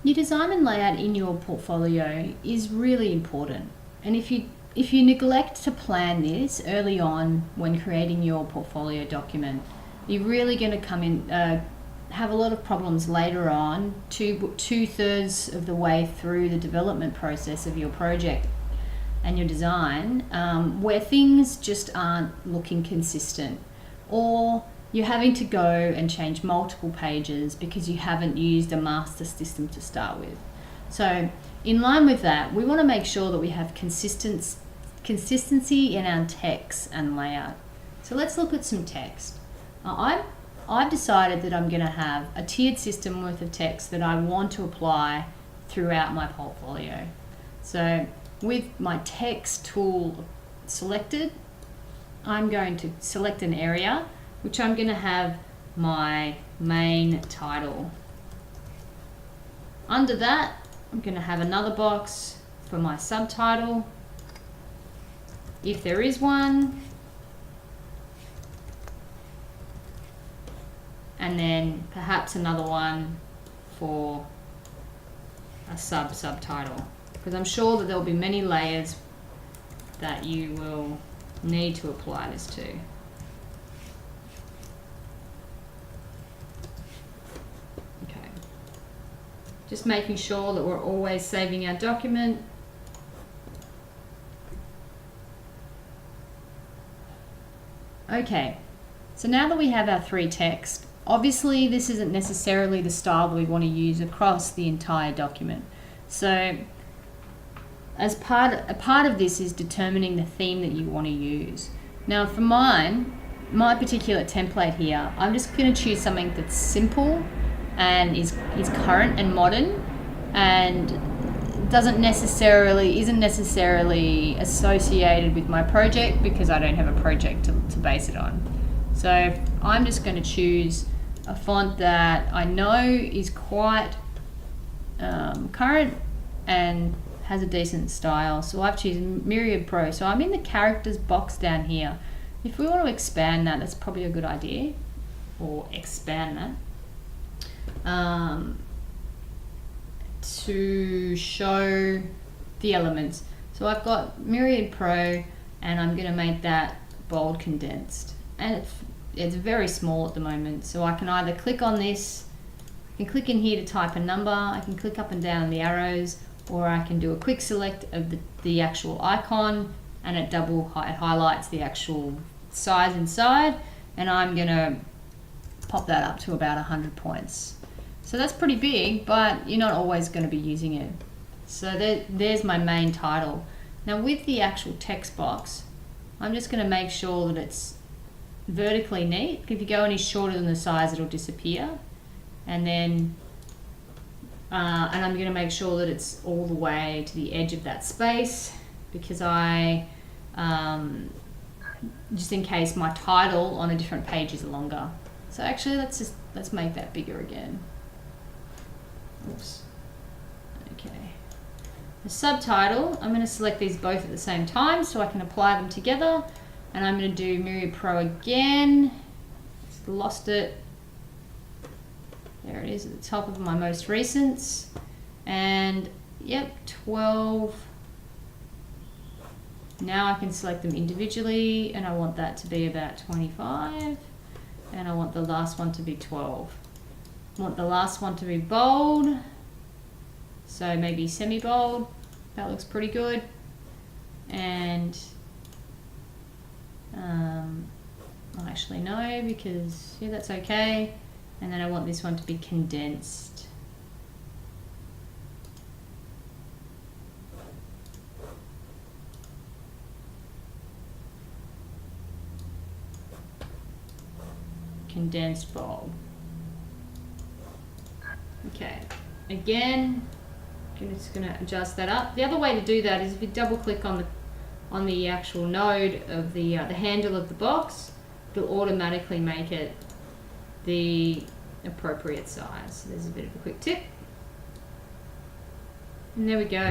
Your design and layout in your portfolio is really important. And if you neglect to plan this early on when creating your portfolio document, you're really going to come in have a lot of problems later on, two-thirds of the way through the development process of your project and your design, where things just aren't looking consistent, or you're having to go and change multiple pages because you haven't used a master system to start with. So in line with that, we want to make sure that we have consistency in our text and layout. So let's look at some text. I've decided that I'm going to have a tiered system worth of text that I want to apply throughout my portfolio. So with my text tool selected, I'm going to select an area which I'm going to have my main title. Under that, I'm going to have another box for my subtitle, if there is one, and then perhaps another one for a subtitle, because I'm sure that there will be many layers that you will need to apply this to. Okay, just making sure that we're always saving our document. Okay, so now that we have our three text, obviously this isn't necessarily the style that we want to use across the entire document. So as a part of this is determining the theme that you want to use. Now for my particular template here, I'm just going to choose something that's simple and is current and modern, and isn't necessarily associated with my project because I don't have a project to base it on. So I'm just going to choose a font that I know is quite current and has a decent style. So I've chosen Myriad Pro. So I'm in the characters box down here. If we want to expand that, that's probably a good idea, or expand that to show the elements. So I've got Myriad Pro, and I'm going to make that bold condensed, and it's very small at the moment. So I can either click on this, I can click in here to type a number, I can click up and down the arrows, or I can do a quick select of the actual icon, and it highlights the actual size inside, and I'm going to pop that up to about 100 points. So that's pretty big, but you're not always going to be using it. So there's my main title. Now with the actual text box, I'm just going to make sure that it's vertically neat. If you go any shorter than the size, it'll disappear. And then and I'm going to make sure that it's all the way to the edge of that space, because I just in case my title on a different page is longer. So actually let's make that bigger again. Oops. Okay. The subtitle, I'm going to select these both at the same time so I can apply them together, and I'm going to do Myriad Pro again. Just lost it. There it is at the top of my most recents, and yep, 12. Now I can select them individually, and I want that to be about 25, and I want the last one to be 12. I want the last one to be bold, so maybe semi-bold. That looks pretty good. And actually no, because yeah, that's okay. And then I want this one to be condensed. Condensed bold. Okay, again, I'm just going to adjust that up. The other way to do that is if you double click on the actual node of the handle of the box, it'll automatically make it the appropriate size. So there's a bit of a quick tip. And there we go.